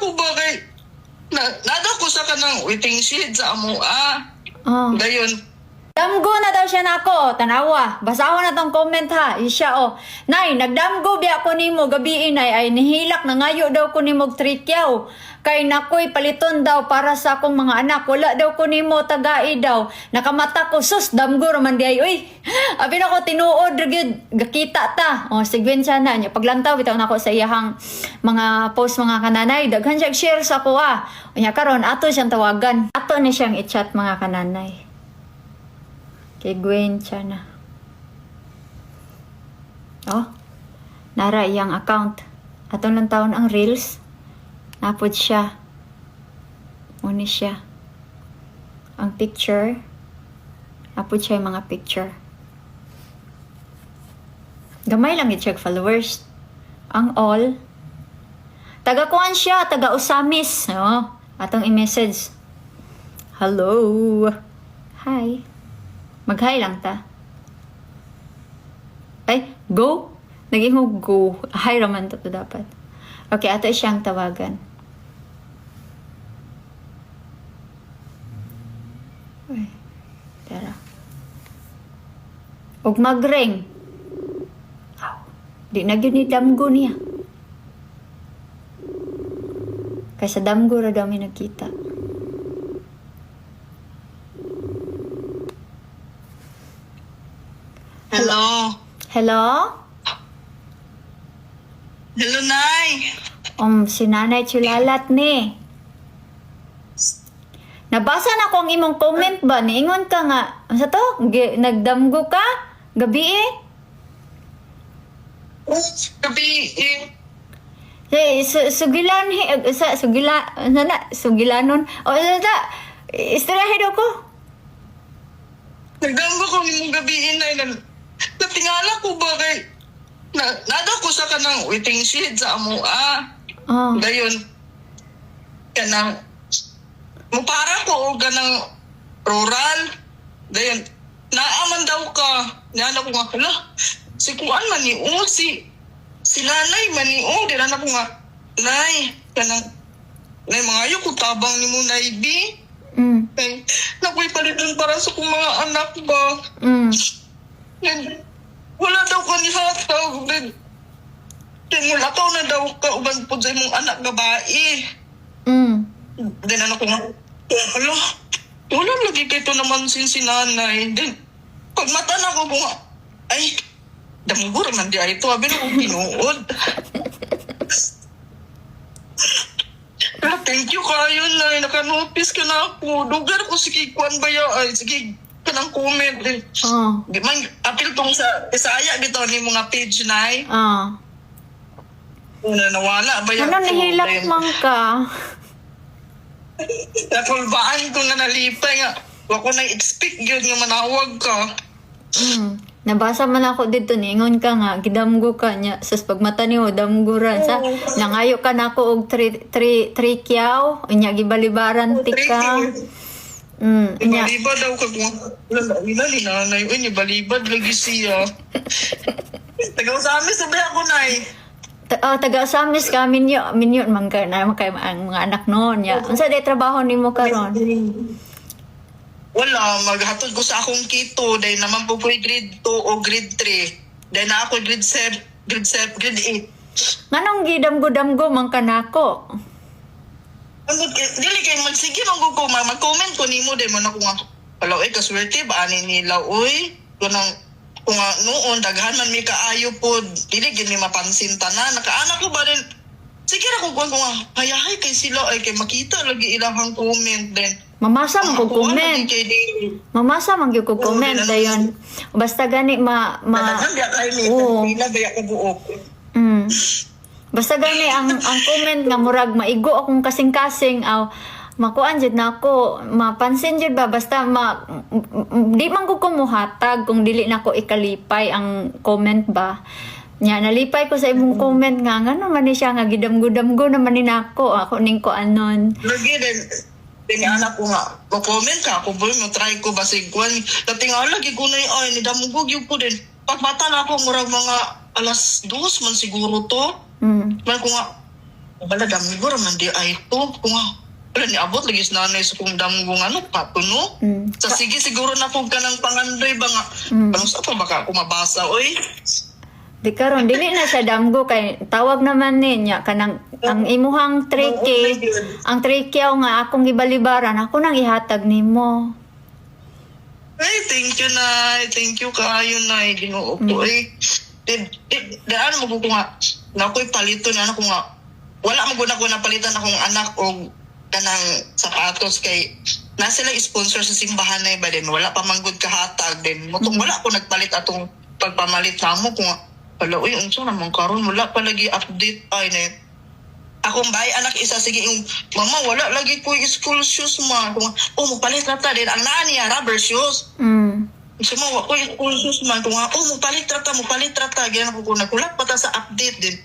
ko ba kay nada ko sa kanang waiting shed sa amo dayon Damgo na daw siya nako, tanawa. Basahon na tong comment ha. Isya Nay, nagdamgo biya ko nimo gabi inay ay nihilak na ngayo daw ko nimo trikyaw. Kay nakoy paliton daw para sa akong mga anak. Wala daw ko nimo tagai daw. Nakamata ko sus damgo raman di ay. Uy, abi na ko tinuod gyud gakita ta. Sigwen siya na nya paglantaw bitaw nako sa iyahang mga post mga kananay. Daghan siya share sa ko Unya karon ato siyang tawagan. Ato ni siyang i-chat mga kananay. Kay Gwen siya na. Nara iyang account. Atong lang taon ang reels. Napod siya. Muni siya. Ang picture. Napod siya yung mga picture. Gamay lang i-check followers. Ang all. Taga-kuan siya. Taga-usamis. Atong i-message. Hello. Hi. Mag-hi lang ta. Ay, go? Naging go. Hi raman to dapat. Okay, ato siyang tawagan. Ay, tara. Ug mag-ring. Di na gyud ni damgo niya. Kaysa damgo ra daw mi nagkita. Hello. Hello? Hello, Nay. Si Nanay Chulalat ni. Nabasa na ko ang imong comment ba? Niingon ka nga. Sa to? Nagdamgo ka? Gabi Gabi sugilan sugilanon. Istoryahin daw ko. nagdamgo ko nimong gabi inay natingala ko ba kay nada ko sa kanang waiting shed sa amo dayon kanang mupara ko og kanang rural dayon naaman daw ka nana ko nga hala si kuan man ni si nanay man ni dira na ko nga nay kanang nay mga ko tabang nimo nay bi kay nakoy paliton para sa kong mga anak ba wala daw ka ni hatag then mulakaw na daw ka uban po sa imong anak babae then ano ko nga hala wala lagi kay ito naman si nanay then pag mata na ko nga ay damgur man di ay ito abi na kong pinuod thank you kayo na nakanotice ka na ako dugar ko sige kuan ba ay sige kanang comment di man apil tong sa Isaya bitaw ni mga page nay nawala ba yan ano nahilak man ka natulbaan ko nga nalipay nga wako nang expect yun nga manawag ka nabasa man ako dito ningon ka nga gidamgo ka nya sus pagmata niyo damguran sa nangayo ka nako og trikyaw unya gibalibaran ti ka balibad daw ka wala ni nanay unya balibad lagi siya taga-usamis sabi ako nay taga-usamis ka minyo man ka na kay ang mga anak noon ya unsa day trabaho nimo karon wala, maghatod ko sa akong kito. Dahil naman po ko'y grade 2 o grade 3. Dahil na ako'y grade 8. Nganong gidamgo-damgo man ka nako? Dili kayo magsige ko. Mag-comment ko ni mo. Dahil mo na ko nga, wala kaswerte ba? Ani nila, kung nga noon, daghan man may kaayo po. Dili, gini mapansin tanan. Nakaanak ko ba rin? Sige ra ko nga, hayahay kay sila. Ay, kay makita lagi ilahang comment. Then, Mamasa man ko comment. Mamasa man ko comment dayon. Basta gani Basta gani ang comment nga murag maigo akong kasing-kasing makuan jud nako mapansin jud ba basta di man ko kumuhatag kung dili nako ikalipay ang comment ba. Nya nalipay ko sa imong comment nga ngano man ni siya nga gidamgo-damgo naman ni nako ako ning ko anon. Lagi din anak ko nga, mag-comment ka ako, boy, mag-try ko basig ko. Natinga lagi ko na ni damugog yung po din. Pagmata na ako, murag mga alas 2 man siguro to. Man ko nga, Wala damgo raman di ay to. Kung wala ni abot lagi sa nanay sa kung damgo ano patuno. Sa sige siguro na kung kanang pangandoy ba nga. Parang sa pa baka ako mabasa oy. Di karon dili na siya damgo kay tawag naman niya kanang ang imuhang trike, ang trikyaw nga akong gibalibaran, ako nang ihatag nimo. Ay, thank you, Nay. Thank you kaayo, Nay. Ginoo ko, eh. Daan mo ko nga, na ako'y palito na ako nga, wala mo ko na palitan akong anak o kanang sapatos kay na sila sponsor sa simbahan na iba din. Wala pa manggod kahatag din. Mutong wala ko nagpalit atong pagpamalit sa mo kung wala, uy, unsa naman karon wala pa lagi update ay na akong bahay anak isa sige yung mama wala lagi ko yung school shoes ma kung magpalit na ta din ang naa niya rubber shoes so mo ko yung school shoes man kung magpalit na ta ganyan ko nagkulat pa ta sa update din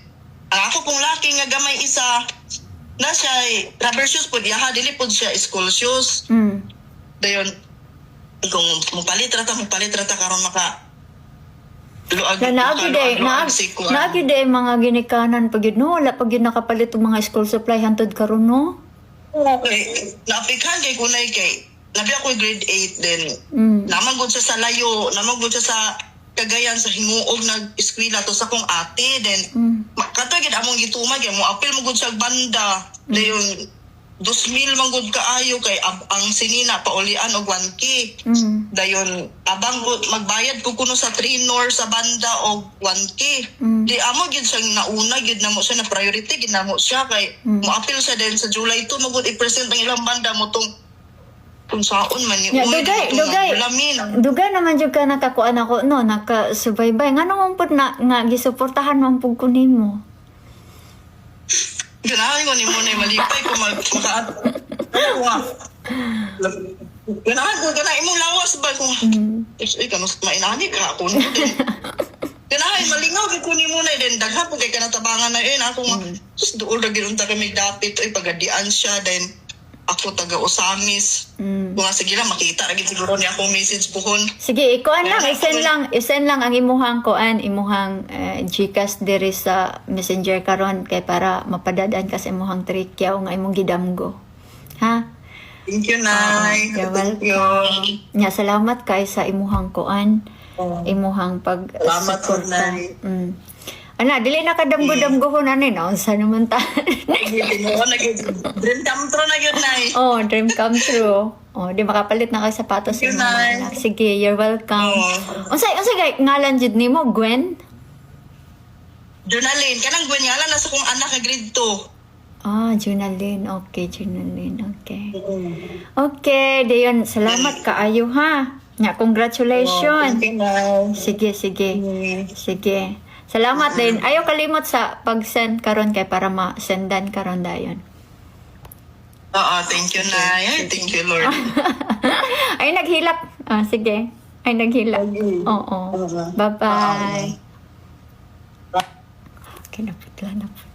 ang ako pong laki nga gamay isa na siya rubber shoes po diya ha dili po siya school shoes dayon kung magpalit na ta karon maka Naagi day mga ginikanan pag yun, no? Wala pag yun nakapalit yung mga school supply hantod karon no? Okay. Naapikhan kay kunay kay labi ako grade 8 din. Naman gud siya sa layo, naman gud siya sa Cagayan sa himuog nag-eskwela to sa kong ate then katagid among gitumag mo apil mo gud sa banda. Dayon 2,000 manggod kaayo kay ang sinina paulian og 1K. Dayon abang magbayad ko kuno sa Trinor sa banda og 1K. Di amo gid siyang nauna gid namo siya na priority gid namo siya kay moapil siya din sa July 2 magud i-present ang ilang banda mo tong kung saon man ni dugay naman jud ka nakakuan ako no nakasubaybay ngano man pud na nga gisuportahan man pud ko nimo. Ganahan ko ni mo na malipay ko makaat. Ganahan ko imong lawas ba kung kanus mainani ka ako no din. Ganahan malingaw gid ko ni mo na din daghan po kay kanatabangan na ako sus duol ra gid unta kami dapit oy pagadian siya then ako taga Osamis. Kung sige lang makita ra gid siguro ni akong message puhon. Sige, ikuan lang isend lang ang imuhang imuhang GCash diri sa Messenger karon kay para mapadadaan ka sa imuhang trikyaw nga imong gidamgo. Ha? Thank you, Nay. You're welcome. Nya salamat kay sa imuhang imuhang pag salamat po, Nay. Ana, dili na kadamgo-damgohon ani na unsa naman ta. Dream come true na yun, Nay. Oh, dream come true. Oh, di makapalit na kay sapatos sa mga anak. Sige, you're welcome. Unsay gay ngalan jud nimo, Gwen? Junalyn, kanang Gwen ngalan nasa kong anak nga grade 2. Junalyn. Okay, Junalyn. Okay. Okay, dayon salamat kaayo ha. Nya congratulations. Sige. Salamat din. Ayaw kalimot sa pag-send karon kay para ma-sendan karon dayon. Thank you, Nay. Thank you, Lord. Ay, naghilak. Sige. Ay, naghilak. Oo. Bye-bye. Kinaputla na po.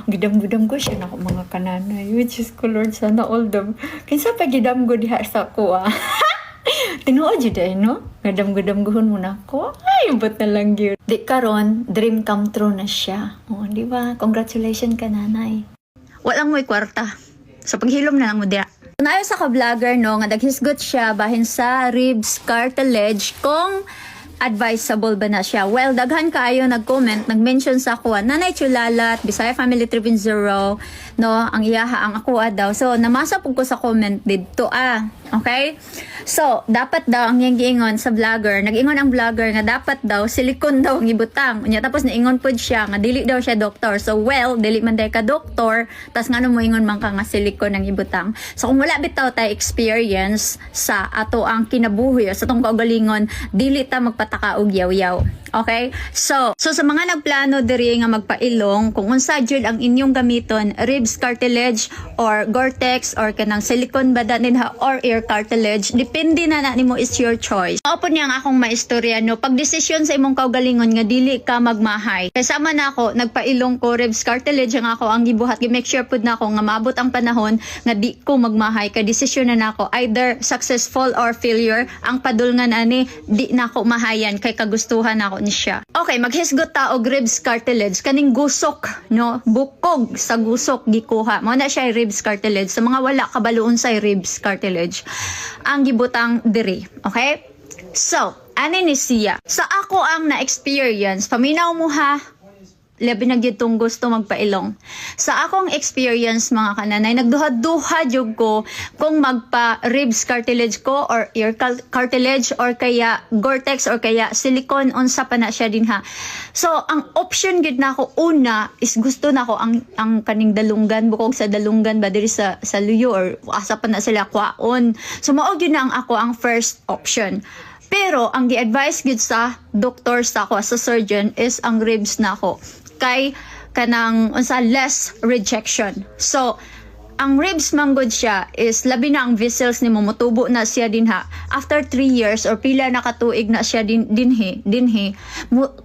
Gidam-gidam ko siya na mga kananay. Which is ko, Lord, sana all them. Kinsa pa gidam ko diha sa kuha. Tinuod yun dahil, no? Gadam-gadam-guhon mo na ako. Ay, ba't na lang yun? Di karon, dream come true na siya. Di ba? Congratulations ka, nanay. Walang mo'y kwarta. So, paghilom na lang mo diya. Nayo sa ka-vlogger, no, nga naghisgot siya bahin sa ribs cartilage kung advisable ba na siya. Well, daghan kaayo nag-comment, nag-mention sa ako, Nanay Chulalat, Bisaya Family Tribune 0, no, ang iyaha, ang ako daw. So, namasa po ko sa comment dito, okay? So, dapat daw, ang yung giingon sa vlogger, nag-ingon ang vlogger nga dapat daw, silikon daw ang ibutang. Tapos, naingon po siya, nga dili daw siya doktor. So, well, dili man tayo ka doktor, tas nga mo ingon man ka nga silikon ang ibutang. So, kung wala bitaw tayo experience sa ato ang kinabuhi, sa itong kaugalingon, dili ta magpataka og yaw-yaw. Okay? So sa mga nagplano diri nga magpailong, kung unsa jud ang inyong gamiton, ribs cartilage or Gore-Tex or kanang silicone ba dinha or ear cartilage, depende na nimo, is your choice. Opo niya nga akong maistorya, no, pag desisyon sa imong kaugalingon nga dili ka magmahay. Kay sama na ako nagpailong ko ribs cartilage nga ako ang gibuhat, gi-make sure pud na ako nga maabot ang panahon nga di ko magmahay. Kay desisyon na nako either successful or failure, ang padulngan ani di na ako mahayan kay kagustuhan ako. nako ni siya. Okay, maghisgot ta og ribs cartilage kaning gusok, no? Bukog sa gusok gikuha. Mao na siya ribs cartilage. Sa mga wala kabaluon sa ribs cartilage, ang gibutang diri. Okay? So, ani ni siya. Sa ako ang na-experience, paminaw mo ha, labi na gyud tong gusto magpailong. Sa akong experience mga kananay, nagduha-duha jud ko kung magpa ribs cartilage ko or ear cartilage or kaya Gore-Tex or kaya silicone unsa pa na siya din ha. So ang option gid nako una is gusto nako ang kaning dalunggan, bukog sa dalunggan ba diri sa luyo or asa pa na sila kwaon. So mao gyud na ang first option. Pero ang gi-advise gid sa doktor sa ako, sa surgeon is ang ribs nako kay kanang unsa less rejection. So ang ribs manggod siya is labi na ang vessels nimo motubo na siya dinha after 3 years or pila na katuig na siya dinhi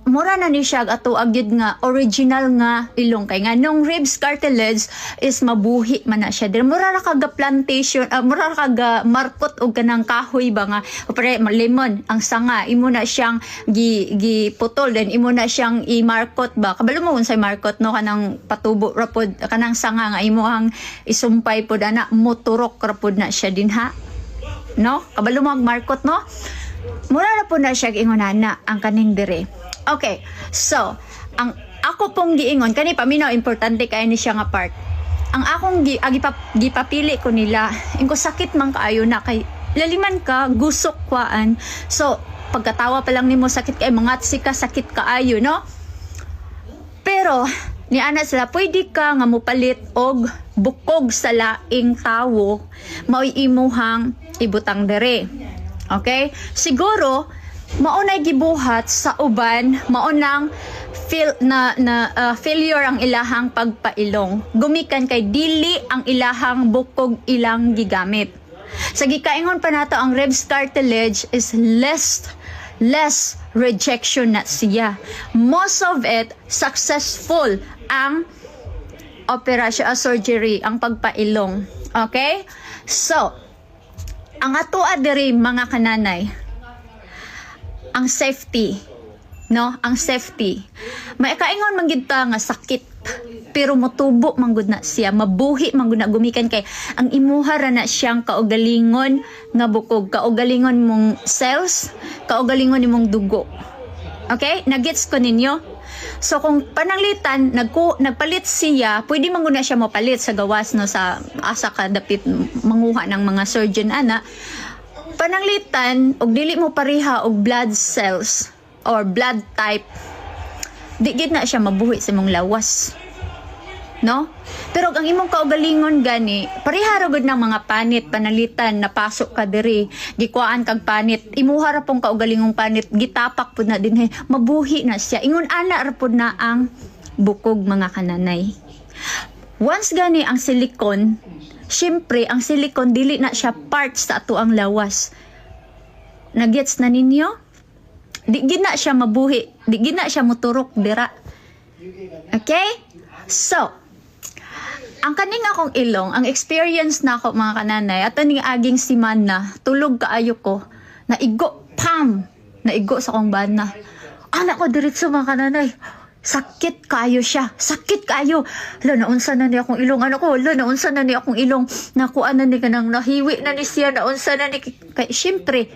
mura na ni siya ato agyud nga original nga ilong kay nga nung ribs cartilage is mabuhi man na siya din mura ra kaga plantation mura ra kaga markot og kanang kahoy ba nga pre lemon ang sanga imo na siyang giputol then imo na siyang i-markot ba kabalo mo unsay markot no kanang patubo ra pod kanang sanga nga imo ang sumpay po na moturok rapod na siya din ha. No? Kabalo mo ang markot no? Mura na po na siya giingon na ang kaning dire. Okay. So, ang ako pong giingon, kani paminaw importante kay ni siya nga part. Ang akong gipapili ko nila, ingko sakit man kaayo na kay laliman ka, gusok kwaan. So, pagkatawa pa lang nimo sakit kay mga sika sakit kaayo, no? Pero ni ana sila pwede ka nga mopalit og bukog sa laing tawo mao'y imuhang ibutang dere. Okay? Siguro maunay gibuhat sa uban maunang failure ang ilahang pagpailong. Gumikan kay dili ang ilahang bukog ilang gigamit. Sa gikaingon pa nato ang ribs cartilage is less rejection na siya. Most of it successful ang operasyon surgery, ang pagpailong. Okay? So, ang atoa diri mga kananay, ang safety, no? Ang safety. May kaingon man gid ta nga sakit, pero motubo man gud na siya, mabuhi man gud na gumikan kay ang imuha ra na siyang kaugalingon nga bukog, kaugalingon mong cells, kaugalingon nimong dugo. Okay? Nagets ko ninyo? So kung pananglitan nagpalit siya, pwede man gud na siya mopalit sa gawas no sa asa ka dapit manguha ng mga surgeon ana. Pananglitan og dili mo pareha og blood cells or blood type, di gid na siya mabuhi sa imong lawas. No? Pero ang imong kaugalingon gani, pareha ra gud ng mga panit panalitan napasok ka diri, gikuan kag panit, imuha ra pong kaugalingong panit, gitapak pud na dinhi, mabuhi na siya. Ingon ana ra pud na ang bukog mga kananay. Once gani ang silicone, syempre ang silicone dili na siya part sa ato ang lawas. Nagets na ninyo? Di gid na siya mabuhi, di gid na siya moturok dira. Okay? So, ang kaning akong ilong, ang experience na ako mga kananay, at aning aging siman na, tulog kaayo ko, naigo, pam! Naigo sa kong bana. Anak ko diretso mga kananay, sakit kayo siya, sakit kayo. Naunsa na ni akong ilong, anak ko, naunsa na ni akong ilong, nakuha na ni kanang nahiwi na ni siya, naunsa na ni, kay, syempre,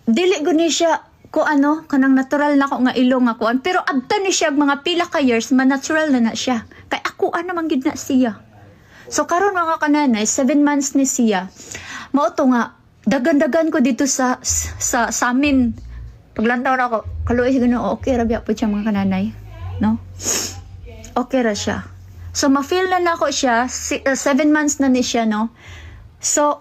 dili ko ni siya, ko ano, kanang natural na ko nga ilong ako. Pero abta ni siya mga pila ka years, natural na siya. Kay ako naman gid na siya. So karon mga kananay, 7 months ni siya. Mao to nga dagan-dagan ko dito sa amin. Paglantaw na ako, kaluoy gano okay ra biya po siya mga kananay, no? Okay ra siya. So ma-feel na nako siya, 7 months na ni siya, no? So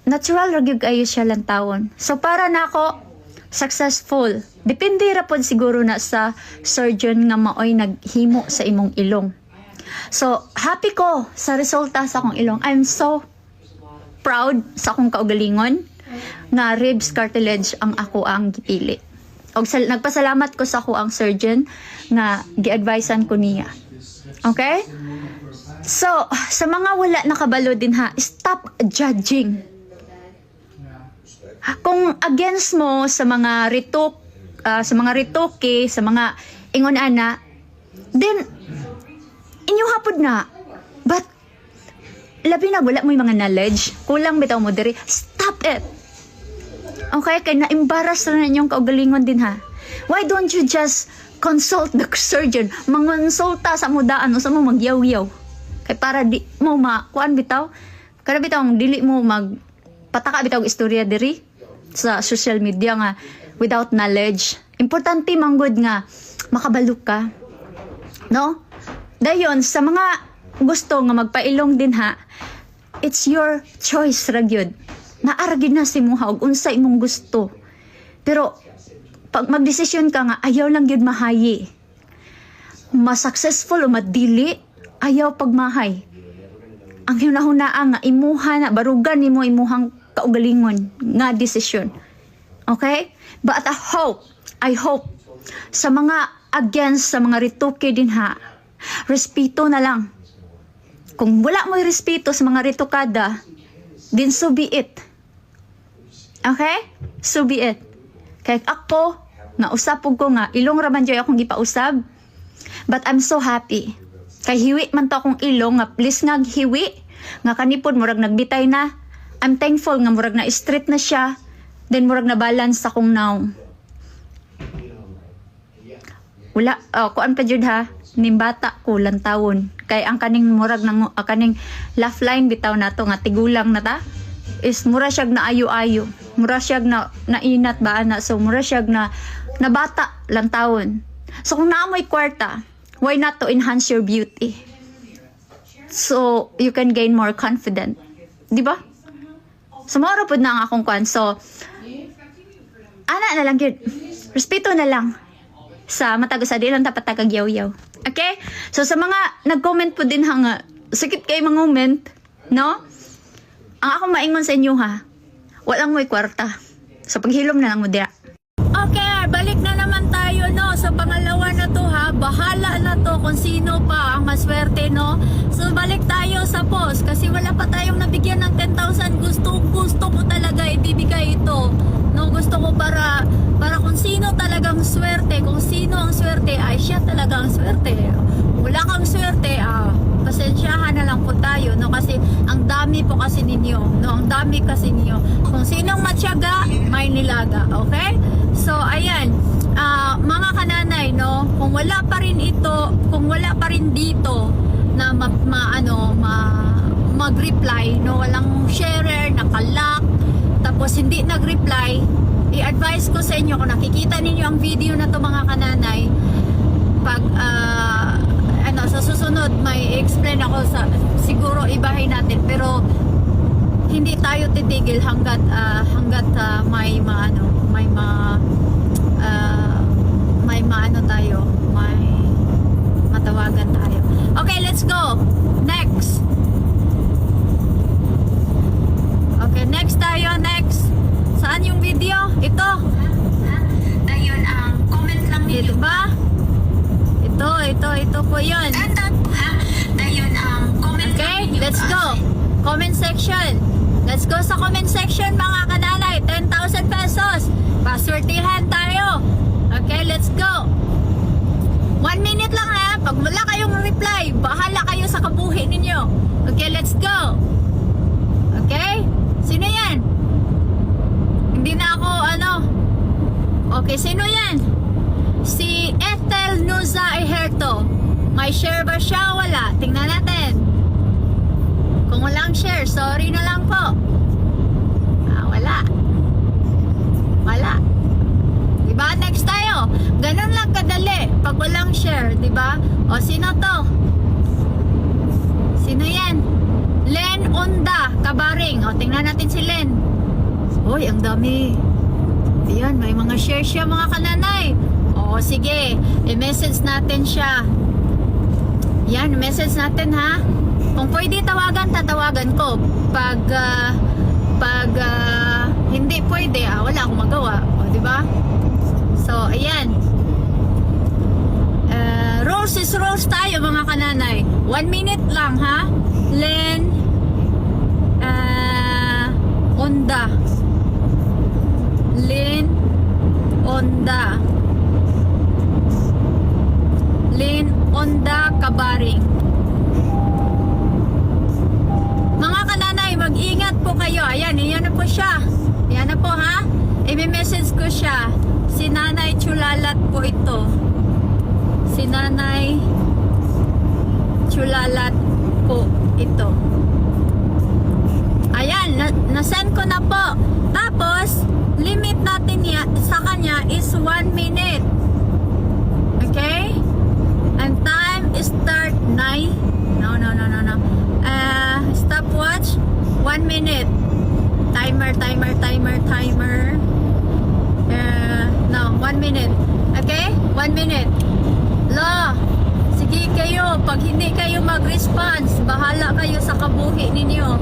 natural ra gyud kayo siya lantawon. So para nako successful. Depende ra pod siguro na sa surgeon nga maoy naghimo sa imong ilong. So, happy ko sa resulta sa akong ilong. I'm so proud sa akong kaugalingon na ribs cartilage ang ako ang gipili. Og nagpasalamat ko sa ako ang surgeon nga gi-advisean ko niya. Okay? So, sa mga wala nakabalo din ha, stop judging. Kung against mo sa mga sa mga retoke, sa mga ingon ana, then inyo hapod na. But labi na wala mo yung mga knowledge, kulang bitaw mo diri. Stop it. Okay, kay na-embarrass na inyong kaugalingon din ha. Why don't you just consult the surgeon? Mangonsulta sa mudaan o sa mo magyaw-yaw. Kay para di mo kuan bitaw. Kada bitaw dili mo pataka bitaw istorya diri sa social media nga without knowledge. Importante manggod nga makabalo ka. No? Dayon sa mga gusto nga magpailong din ha, it's your choice ra gyud. Naargid na si muha og unsa imong gusto. Pero pag magdesisyon ka nga ayaw lang gyud mahayi. Mas-successful o madili, ayaw pagmahay. Ang hunahunaa nga imuha na barugan nimo imuhang kaugalingon nga desisyon. Okay? But I hope sa mga against sa mga retoke din ha, respeto na lang. Kung wala mo respeto sa mga retokada, then so be it. Okay? So be it. Kaya ako, nga usapog ko nga, ilong raman dyan akong gipausab. But I'm so happy. Kay hiwi man to akong ilong, nga please nga hiwi, nga kanipod, murag nagbitay na. I'm thankful nga murag na straight na siya, then murag na balance akong now. Wala, kuan pa jud ha, nimbata ko lantawon. Kay ang kaning murag ng kaning laugh line bitaw nato nga tigulang na ta is mura siyag na ayo-ayo. Mura siyag na nainat ba ana, so mura siyag na bata lantawon. So kung naamoy kwarta, why not to enhance your beauty? So you can gain more confident. Di ba? So moro pud na ang akong kwan. So ana na lang gyud. Respeto na lang sa matag sa di lang dapat tagagyaw-yaw. Okay? So sa mga nag-comment po din nga sakit kay mga comment, no? Ang ako maingon sa inyo ha, walang mo'y kwarta. So paghilom na lang mo diya. Okay, balik na naman tayo no sa pangalawa na to ha. Bahala na to kung sino pa ang maswerte no. So balik tayo sa post kasi wala pa tayong nabigyan ng 10,000. Gusto ko talaga ibibigay ito. No, gusto ko para kung sino talagang swerte, kung sino ang swerte ay siya talaga ang swerte. Wala kang swerte, pasensyahan na lang po tayo no kasi ang dami po kasi ninyo, no, ang dami kasi ninyo. Kung sinong matyaga, may nilaga, okay? So ayan, mga kananay no, kung wala pa rin ito, kung wala pa rin dito na mag-reply no, walang sharer, nakalock, tapos hindi nag-reply, i-advise ko sa inyo kung nakikita ninyo ang video na to mga kananay, pag sa susunod may explain ako sa siguro ibahin natin pero hindi tayo titigil hanggat may matawagan tayo. Okay, let's go. Next. Okay, next tayo. Next. Saan yung video? Ito. Ayun ang comment lang ninyo. Ito ba? Ito po yun. Ayun ang comment. Okay, let's go. Comment section. Let's go sa comment section mga kanalay. 10,000 pesos. Paswertihan tayo. Okay, let's go. 1 minute lang ha. Pag wala kayong reply, bahala kayo sa kabuhi ninyo. Okay, let's go. Okay? Sino yan? Hindi na ako Okay, sino yan? Si Ethel Nuza Ejerto. May share ba siya? Wala. Tingnan natin. Kung walang share, sorry na lang po. Wala. Diba? Next tayo. Ganun lang kadali. Pag walang share, diba? O, sino to? Sino yan? Len Onda Kabaring. O, tingnan natin si Len. Uy, ang dami. Ayan, may mga share siya mga kananay. O, sige. I-message natin siya. Yan, message natin ha. Kung pwede tawagan, tatawagan ko. Pag hindi pwede, wala akong magawa. O, diba? So, ayan. Rose is rose tayo mga kananay. 1 minute lang ha. Len Onda. Len Onda. siya. Yan na po ha. I-message ko siya. Si Nanay Chulalat po ito. Si Nanay Chulalat po ito. Ayan, na-send ko na po. Tapos, limit natin sa kanya is 1 minute. Okay? And time is start 9. No. Stopwatch 1 minute. Timer. No, 1 minute. Okay? 1 minute. Lo, sige kayo. Pag hindi kayo mag-response, bahala kayo sa kabuhi ninyo.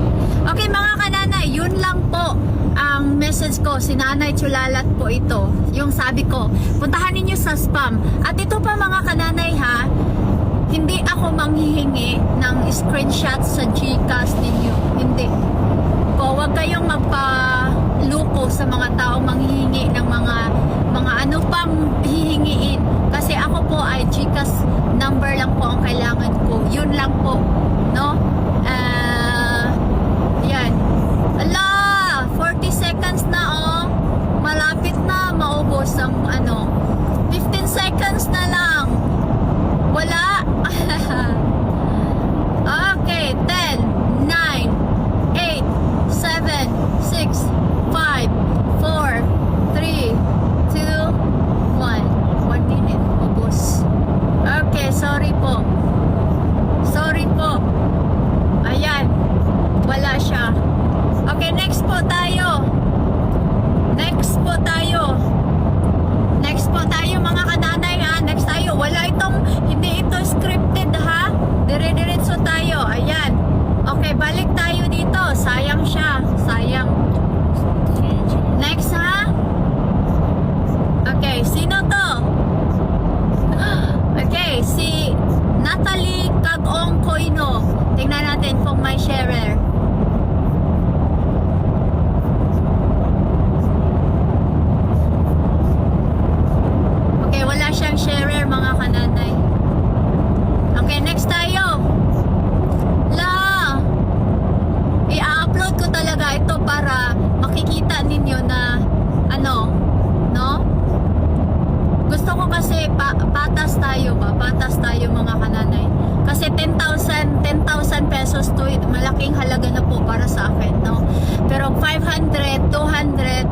Okay mga kananay, yun lang po ang message ko. Si Nanay Chulalat po ito. Yung sabi ko, puntahan ninyo sa spam. At ito pa mga kananay ha, hindi ako manghihingi ng screenshot sa Gcash ninyo. Hindi. Huwag kayong magpaluko sa mga tao manghihingi ng mga ano pang hihingiin. Kasi ako po ay Gcash number lang po ang kailangan ko. Yun lang po. No? Yan. Ala! 40 seconds na oh. Malapit na maubos ang 15 seconds na lang. Wala. Okay, 10, 9, 8, 7, 6, 5, 4, 3, 2, 1. 1 minute. Ubos. Okay, sorry po. Ayan. Wala siya. Okay, next po tayo mga kananay ha. Next tayo. Hindi ito scripted ha. Dire-diretso tayo. Ayan. Okay, balik tayo dito. Sayang siya. Next ha. Okay, sino to? Okay, si Natalie Kagong Koino. Tingnan natin kung may sharer. Okay, wala siyang sharer mga kananay. Okay, next tayo. I-upload ko talaga ito para makikita ninyo na no? Gusto ko kasi patas tayo mga kananay. Kasi 10,000 pesos to, malaking halaga na po para sa akin, no? Pero 500, 200,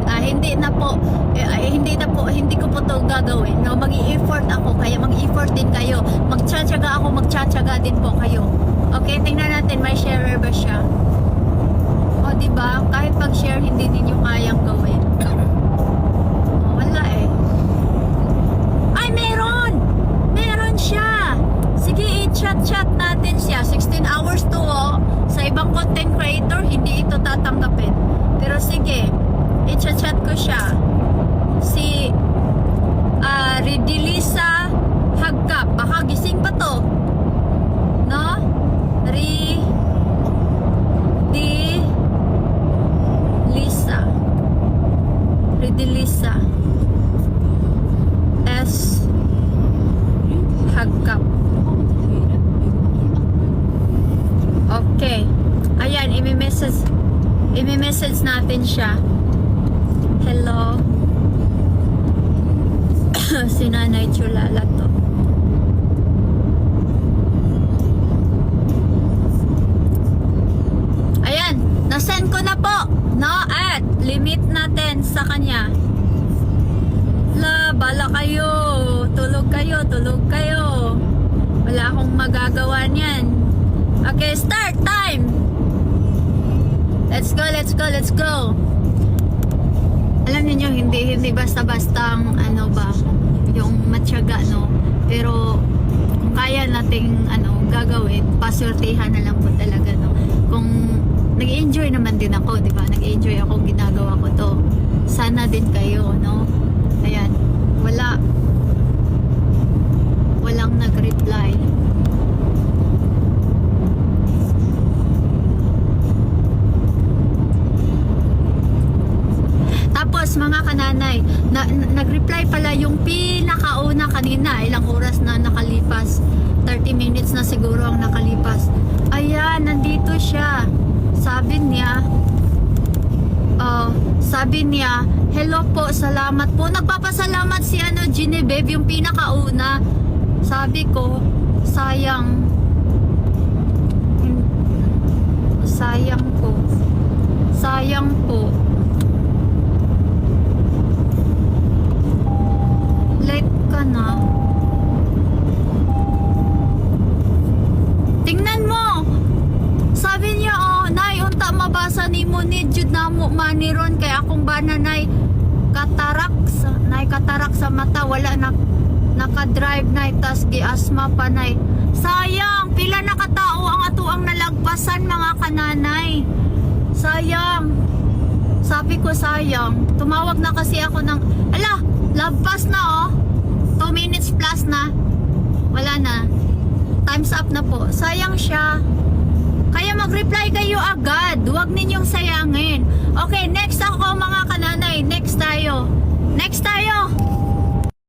hindi ko po to gagawin, no? Mag-i-effort ako, kaya mag-effort din kayo. Magtsatsaga din po kayo. Okay, tingnan natin, may sharer ba siya? O, diba? Kahit pag-share, hindi ninyo kayang gawin. Wala eh. Ay, meron siya. Sige, i-chat natin siya. 16 hours to sa ibang content creator, hindi ito tatanggapin. Pero sige, i-chat ko siya. Si Ridilisa Hagkap. Baka gising pa to. No? Ridilisa S Hagkap. Okay. Ayan, i-message natin siya. Hello. Si Nanay Chulalat to. Ayan, na-send ko na po. No? At limit natin sa kanya. Bala kayo. Tulog kayo. Wala akong magagawa niyan. Okay, start time. Let's go. Alam niyo hindi basta-bastang yung matyaga, no? Pero kung kaya nating gagawin, paswertihan na lang po talaga, no? Kung nag-enjoy naman din ako, di ba? Nag-enjoy ako, ginagawa ko to. Sana din kayo, no? Ayan, walang nag-reply. Tapos mga kananay, nag-reply pala yung pinakauna kanina. Ilang oras na nakalipas? 30 minutes na siguro ang nakalipas. Ayan, nandito siya. Sabi niya, Sabi niya, hello po, salamat po. Nagpapasalamat si Genevieve, yung pinakauna. Sabi ko, sayang. Sayang po. Sayang po. Late ka na. Tingnan mo. Sabi niya, nay, unta mabasa ni mo ni Jud na mo maniron kay akong bana nay katarak sa mata, wala na naka-drive nay tas gi asma pa nay. Sayang, pila na katao ang atuang nalagpasan mga kananay. Sayang. Sabi ko sayang. Tumawag na kasi ako ng lagpas na 2 minutes plus na. Wala na. Time's up na po. Sayang siya. Kaya mag-reply kayo agad. Huwag ninyong sayangin. Okay, next ako mga kananay. Next tayo